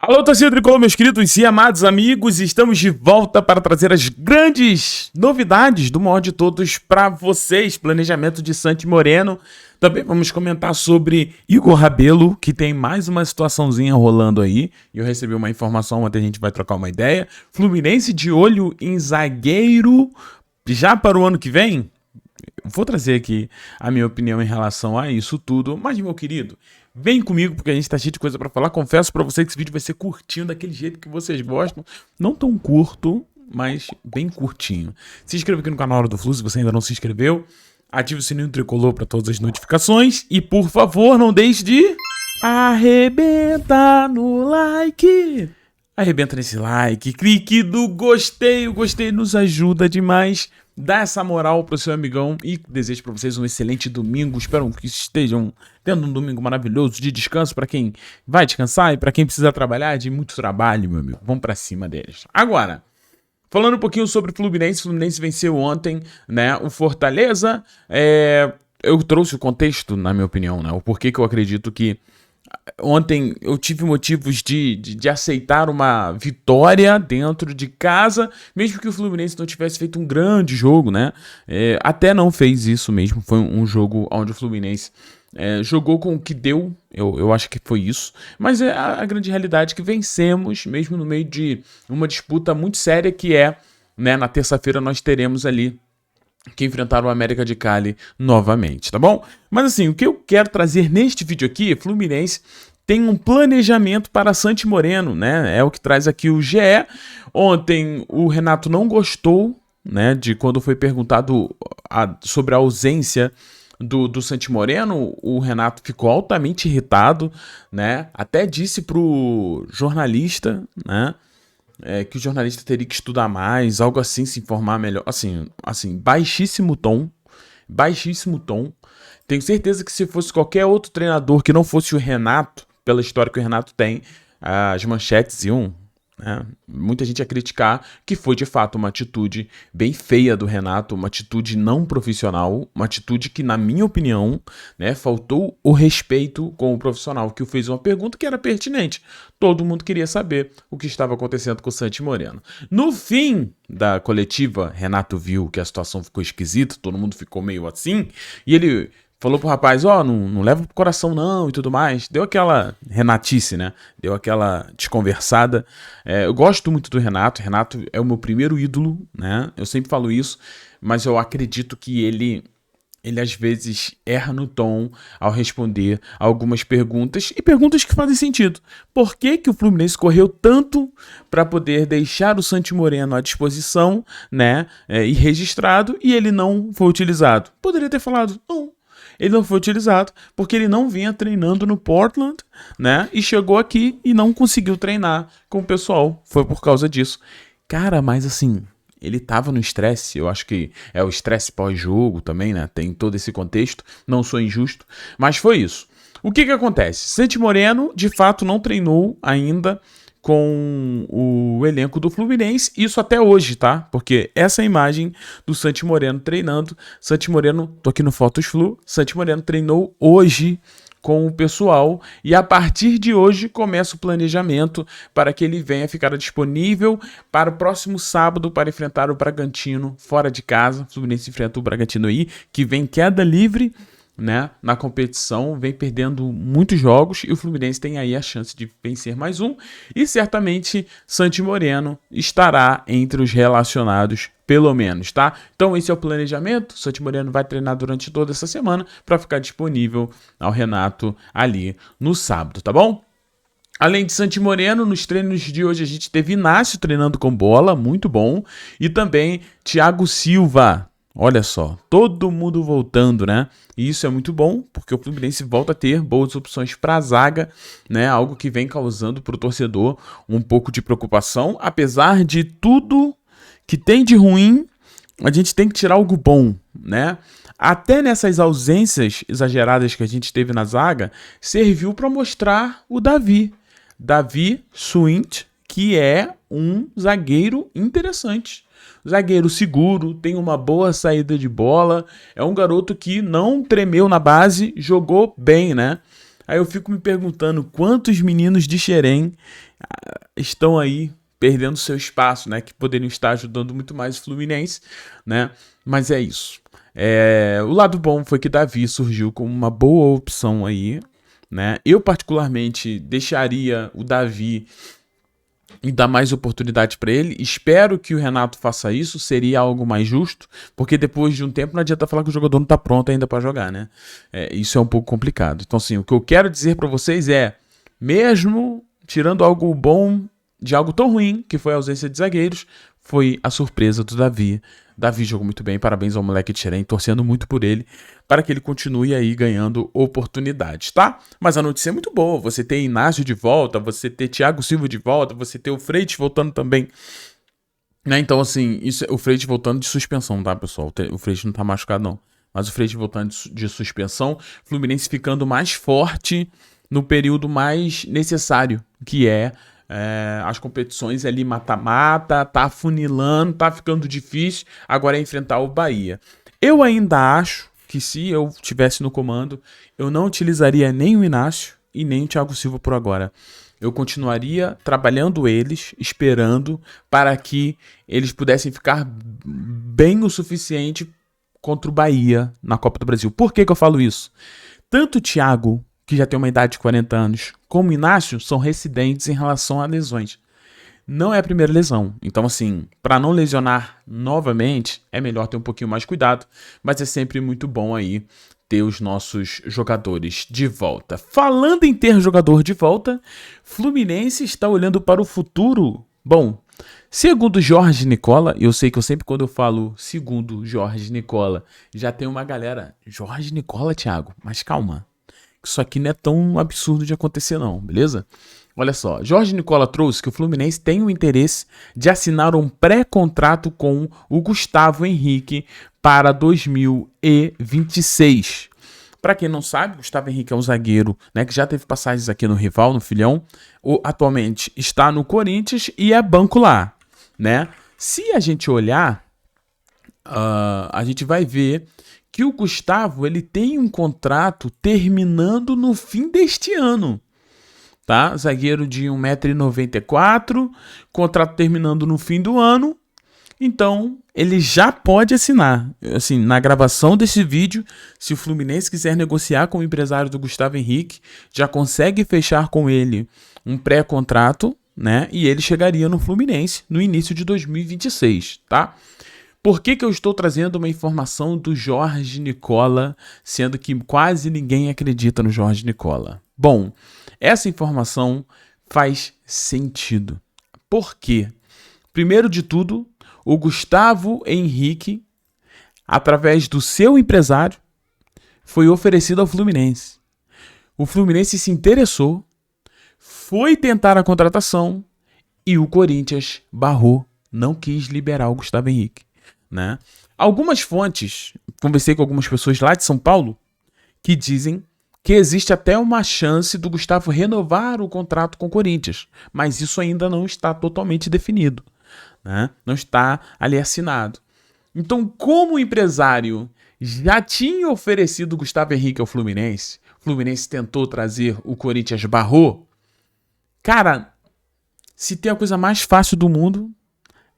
Alô, torcida tricolor, meus queridos e amados amigos, estamos de volta para trazer as grandes novidades do maior de todos para vocês, planejamento de Santi Moreno. Também vamos comentar sobre Igor Rabelo, que tem mais uma situaçãozinha rolando aí. Eu recebi uma informação, ontem a gente vai trocar uma ideia. Fluminense de olho em zagueiro já para o ano que vem? Vou trazer aqui a minha opinião em relação a isso tudo, mas, meu querido, vem comigo porque a gente tá cheio de coisa pra falar. Confesso pra vocês que esse vídeo vai ser curtinho, daquele jeito que vocês gostam. Não tão curto, mas bem curtinho. Se inscreva aqui no canal Hora do Flu se você ainda não se inscreveu. Ative o sininho tricolor para todas as notificações. E, por favor, não deixe de arrebenta no like. Arrebenta nesse like, clique do gostei. O gostei nos ajuda demais. Dá essa moral pro seu amigão e desejo para vocês um excelente domingo. Espero que estejam tendo um domingo maravilhoso de descanso para quem vai descansar e para quem precisa trabalhar, de muito trabalho, meu amigo. Vamos para cima deles. Agora, falando um pouquinho sobre o Fluminense. O Fluminense venceu ontem, né? O Fortaleza, eu trouxe o contexto, na minha opinião, né? O porquê que eu acredito que ontem eu tive motivos de aceitar uma vitória dentro de casa, mesmo que o Fluminense não tivesse feito um grande jogo, né? Até não fez isso mesmo, foi um jogo onde o Fluminense jogou com o que deu, eu acho que foi isso, mas é a grande realidade que vencemos, mesmo no meio de uma disputa muito séria que né, na terça-feira nós teremos ali que enfrentar o América de Cali novamente, tá bom? Mas assim, o que eu quero trazer neste vídeo aqui, Fluminense tem um planejamento para Santi Moreno, né? É o que traz aqui o GE. Ontem o Renato não gostou, né, de quando foi perguntado sobre a ausência do Santi Moreno. O Renato ficou altamente irritado, né? Até disse pro jornalista, né, que o jornalista teria que estudar mais, algo assim, se informar melhor, assim, baixíssimo tom, Tenho certeza que se fosse qualquer outro treinador que não fosse o Renato, pela história que o Renato tem, as manchetes iam, né? Muita gente ia criticar, que foi de fato uma atitude bem feia do Renato, uma atitude não profissional, uma atitude que, na minha opinião, né, faltou o respeito com o profissional, que o fez uma pergunta que era pertinente. Todo mundo queria saber o que estava acontecendo com o Santi Moreno. No fim da coletiva, Renato viu que a situação ficou esquisita, todo mundo ficou meio assim, e ele falou pro rapaz, não leva pro coração não e tudo mais. Deu aquela renatice, né? Deu aquela desconversada. Eu gosto muito do Renato. Renato é o meu primeiro ídolo, né? Eu sempre falo isso, mas eu acredito que ele às vezes erra no tom ao responder algumas perguntas, e perguntas que fazem sentido. Por que o Fluminense correu tanto para poder deixar o Santi Moreno à disposição, né, e registrado, e ele não foi utilizado? Poderia ter falado, não. Ele não foi utilizado porque ele não vinha treinando no Portland, né? E chegou aqui e não conseguiu treinar com o pessoal. Foi por causa disso. Cara, mas assim, ele tava no estresse. Eu acho que é o estresse pós-jogo também, né? Tem todo esse contexto. Não sou injusto, mas foi isso. O que acontece? Santi Moreno, de fato, não treinou ainda com o elenco do Fluminense, isso até hoje, tá? Porque essa imagem do Santi Moreno treinando, Santi Moreno, tô aqui no Fotos Flu, Santi Moreno treinou hoje com o pessoal, e a partir de hoje começa o planejamento para que ele venha ficar disponível para o próximo sábado para enfrentar o Bragantino fora de casa. O Fluminense enfrenta o Bragantino aí, que vem queda livre, né, na competição, vem perdendo muitos jogos, e o Fluminense tem aí a chance de vencer mais um, e certamente Santi Moreno estará entre os relacionados, pelo menos, tá? Então esse é o planejamento. Santi Moreno vai treinar durante toda essa semana para ficar disponível ao Renato ali no sábado, tá bom? Além de Santi Moreno, nos treinos de hoje a gente teve Inácio treinando com bola, muito bom, e também Thiago Silva. Olha só, todo mundo voltando, né? E isso é muito bom, porque o Fluminense volta a ter boas opções para a zaga, né? Algo que vem causando para o torcedor um pouco de preocupação. Apesar de tudo que tem de ruim, a gente tem que tirar algo bom, né? Até nessas ausências exageradas que a gente teve na zaga, serviu para mostrar o Davi Swint, que é um zagueiro interessante. Zagueiro seguro, tem uma boa saída de bola, é um garoto que não tremeu na base, jogou bem, né? Aí eu fico me perguntando quantos meninos de Xerém estão aí perdendo seu espaço, né? Que poderiam estar ajudando muito mais o Fluminense, né? Mas é isso. O lado bom foi que Davi surgiu como uma boa opção aí, né? Eu particularmente deixaria o Davi e dar mais oportunidade para ele. Espero que o Renato faça isso, seria algo mais justo, porque depois de um tempo não adianta falar que o jogador não tá pronto ainda para jogar, né? Isso é um pouco complicado. Então, assim, o que eu quero dizer para vocês é, mesmo tirando algo bom de algo tão ruim, que foi a ausência de zagueiros, foi a surpresa do Davi. Davi jogou muito bem, parabéns ao moleque de Xerém, torcendo muito por ele, para que ele continue aí ganhando oportunidades, tá? Mas a notícia é muito boa, você ter Inácio de volta, você ter Thiago Silva de volta, você ter o Freitas voltando também, né? Então, assim, o Freitas voltando de suspensão, tá, pessoal? O Freitas não tá machucado, não. Mas o Freitas voltando de suspensão, Fluminense ficando mais forte no período mais necessário, que é as competições ali mata-mata, tá afunilando, tá ficando difícil, agora é enfrentar o Bahia. Eu ainda acho que se eu estivesse no comando, eu não utilizaria nem o Inácio e nem o Thiago Silva por agora. Eu continuaria trabalhando eles, esperando para que eles pudessem ficar bem o suficiente contra o Bahia na Copa do Brasil. Por que eu falo isso? Tanto o Thiago, que já tem uma idade de 40 anos, como o Inácio, são residentes em relação a lesões. Não é a primeira lesão. Então, assim, para não lesionar novamente, é melhor ter um pouquinho mais cuidado, mas é sempre muito bom aí ter os nossos jogadores de volta. Falando em ter jogador de volta, Fluminense está olhando para o futuro. Bom, segundo Jorge Nicola, eu sei que quando eu falo segundo Jorge Nicola, já tem uma galera, Jorge Nicola, Thiago, mas calma. Isso aqui não é tão absurdo de acontecer não, beleza? Olha só, Jorge Nicola trouxe que o Fluminense tem o interesse de assinar um pré-contrato com o Gustavo Henrique para 2026. Para quem não sabe, Gustavo Henrique é um zagueiro, né, que já teve passagens aqui no rival, no Filhão, atualmente está no Corinthians e é banco lá, né? Se a gente olhar, a gente vai ver que o Gustavo ele tem um contrato terminando no fim deste ano. Tá? Zagueiro de 1,94 m, contrato terminando no fim do ano. Então, ele já pode assinar. Assim, na gravação desse vídeo, se o Fluminense quiser negociar com o empresário do Gustavo Henrique, já consegue fechar com ele um pré-contrato, né? E ele chegaria no Fluminense no início de 2026, tá? Por que eu estou trazendo uma informação do Jorge Nicola, sendo que quase ninguém acredita no Jorge Nicola? Bom, essa informação faz sentido. Por quê? Primeiro de tudo, o Gustavo Henrique, através do seu empresário, foi oferecido ao Fluminense. O Fluminense se interessou, foi tentar a contratação e o Corinthians barrou, não quis liberar o Gustavo Henrique, né? Algumas fontes, conversei com algumas pessoas lá de São Paulo, que dizem que existe até uma chance do Gustavo renovar o contrato com o Corinthians, mas isso ainda não está totalmente definido, né? Não está ali assinado. Então, como o empresário já tinha oferecido o Gustavo Henrique ao Fluminense, o Fluminense tentou trazer, o Corinthians barrou, cara, se tem a coisa mais fácil do mundo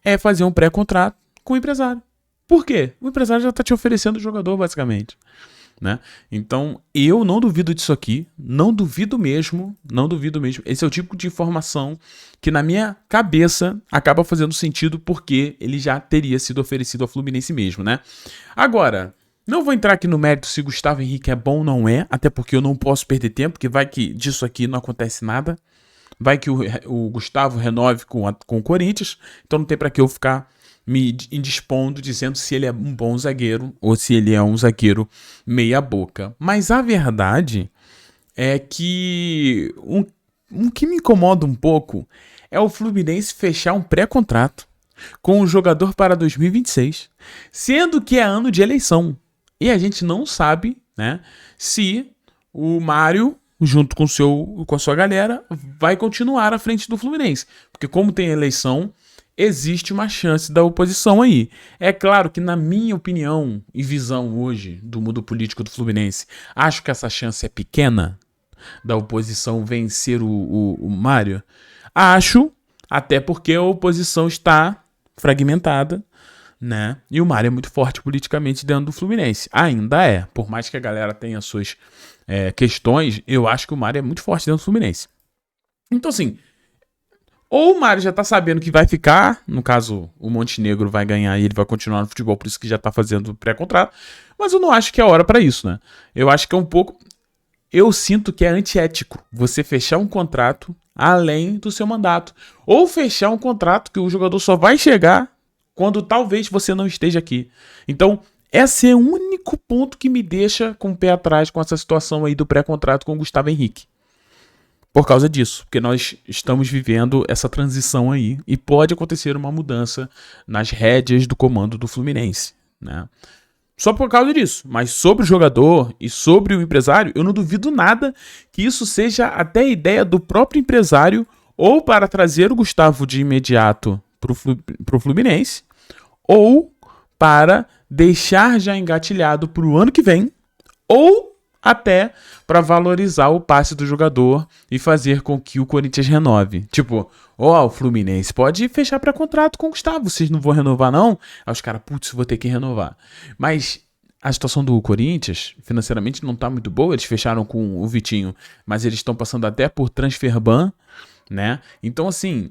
é fazer um pré-contrato com o empresário. Por quê? O empresário já está te oferecendo o jogador, basicamente, né? Então, eu não duvido disso aqui, não duvido mesmo. Esse é o tipo de informação que na minha cabeça acaba fazendo sentido porque ele já teria sido oferecido ao Fluminense mesmo, né? Agora, não vou entrar aqui no mérito se Gustavo Henrique é bom ou não é, até porque eu não posso perder tempo, porque vai que disso aqui não acontece nada. Vai que o Gustavo renove com o Corinthians, então não tem para que eu ficar me indispondo dizendo se ele é um bom zagueiro ou se ele é um zagueiro meia boca. Mas a verdade é que um que me incomoda um pouco é o Fluminense fechar um pré-contrato com o jogador para 2026, sendo que é ano de eleição. E a gente não sabe, né, se o Mário, junto com a sua galera, vai continuar à frente do Fluminense. Porque como tem eleição, existe uma chance da oposição aí. É claro que, na minha opinião e visão hoje do mundo político do Fluminense, acho que essa chance é pequena da oposição vencer o Mário. Acho, até porque a oposição está fragmentada, né? E o Mário é muito forte politicamente dentro do Fluminense. Ainda é. Por mais que a galera tenha suas questões, eu acho que o Mário é muito forte dentro do Fluminense. Então, assim, ou o Mário já tá sabendo que vai ficar, no caso, o Montenegro vai ganhar e ele vai continuar no futebol, por isso que já tá fazendo pré-contrato, mas eu não acho que é hora pra isso, né? Eu acho que é um pouco... Eu sinto que é antiético você fechar um contrato além do seu mandato. Ou fechar um contrato que o jogador só vai chegar quando talvez você não esteja aqui. Então, esse é o único ponto que me deixa com o pé atrás com essa situação aí do pré-contrato com o Gustavo Henrique. Por causa disso, porque nós estamos vivendo essa transição aí e pode acontecer uma mudança nas rédeas do comando do Fluminense, né? Só por causa disso. Mas sobre o jogador e sobre o empresário, eu não duvido nada que isso seja até ideia do próprio empresário ou para trazer o Gustavo de imediato para o Fluminense ou para deixar já engatilhado para o ano que vem ou até para valorizar o passe do jogador e fazer com que o Corinthians renove. Tipo, o Fluminense pode fechar para contrato com o Gustavo, vocês não vão renovar não? Aí os caras, putz, vou ter que renovar. Mas a situação do Corinthians, financeiramente, não tá muito boa, eles fecharam com o Vitinho, mas eles estão passando até por transfer ban, né? Então, assim,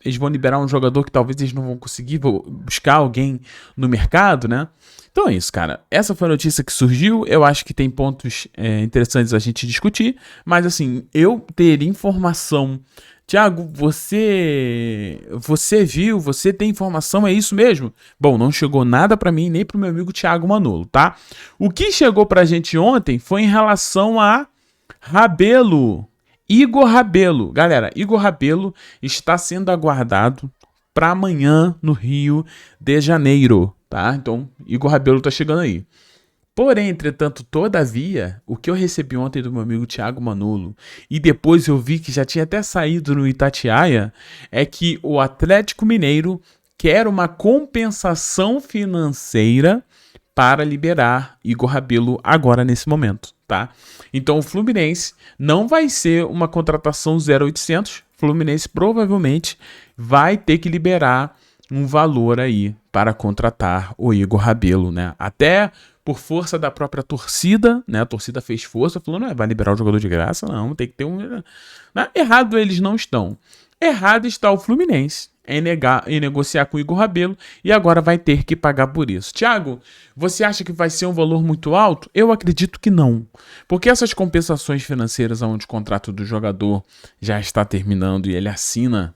eles vão liberar um jogador que talvez eles não vão conseguir buscar alguém no mercado, né? Então é isso, cara. Essa foi a notícia que surgiu. Eu acho que tem pontos interessantes a gente discutir. Mas assim, eu ter informação... Thiago, você viu? Você tem informação? É isso mesmo? Bom, não chegou nada pra mim nem pro meu amigo Thiago Manolo, tá? O que chegou pra gente ontem foi em relação a Rabelo. Igor Rabelo. Galera, Igor Rabelo está sendo aguardado para amanhã no Rio de Janeiro, tá? Então, Igor Rabelo tá chegando aí. Porém, entretanto, todavia, o que eu recebi ontem do meu amigo Thiago Manolo e depois eu vi que já tinha até saído no Itatiaia, é que o Atlético Mineiro quer uma compensação financeira para liberar Igor Rabelo agora nesse momento, tá? Então o Fluminense não vai ser uma contratação 0800, o Fluminense provavelmente vai ter que liberar um valor aí para contratar o Igor Rabelo, né? Até por força da própria torcida, né? A torcida fez força, falou, não vai liberar o jogador de graça, não, tem que ter um... Errado eles não estão. Errado está o Fluminense em negociar com o Igor Rabelo e agora vai ter que pagar por isso. Thiago, você acha que vai ser um valor muito alto? Eu acredito que não. Porque essas compensações financeiras onde o contrato do jogador já está terminando e ele assina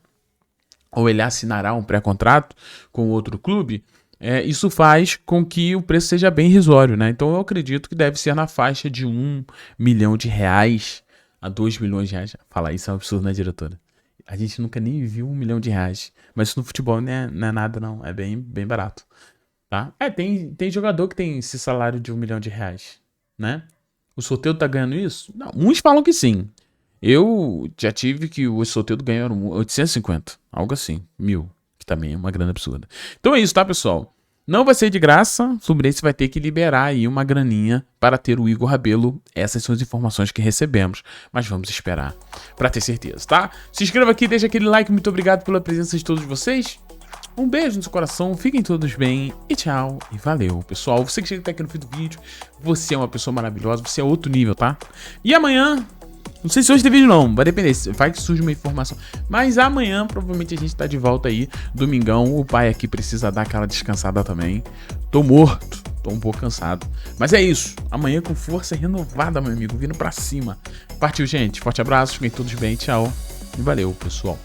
ou ele assinará um pré-contrato com outro clube, isso faz com que o preço seja bem irrisório, né? Então eu acredito que deve ser na faixa de R$1 milhão a R$2 milhões. Falar isso é um absurdo, né, diretora? A gente nunca nem viu R$1 milhão. Mas isso no futebol não é nada, não. É bem barato. Tá? Tem jogador que tem esse salário de R$1 milhão, né? O Soteldo tá ganhando isso? Não, uns falam que sim. Eu já tive que o Soteldo ganhou 850. Algo assim. 1.000. Que também é uma grana absurda. Então é isso, tá, pessoal? Não vai ser de graça, o Fluminense vai ter que liberar aí uma graninha para ter o Igor Rabelo. Essas são as informações que recebemos, mas vamos esperar para ter certeza, tá? Se inscreva aqui, deixa aquele like, muito obrigado pela presença de todos vocês. Um beijo no seu coração, fiquem todos bem e tchau e valeu, pessoal. Você que chega até aqui no fim do vídeo, você é uma pessoa maravilhosa, você é outro nível, tá? E amanhã... Não sei se hoje tem vídeo não, vai depender, vai que surge uma informação. Mas amanhã provavelmente a gente tá de volta aí, domingão, o pai aqui precisa dar aquela descansada também. Tô morto, tô um pouco cansado. Mas é isso, amanhã com força renovada, meu amigo, vindo pra cima. Partiu, gente, forte abraço, fiquem todos bem, tchau e valeu, pessoal.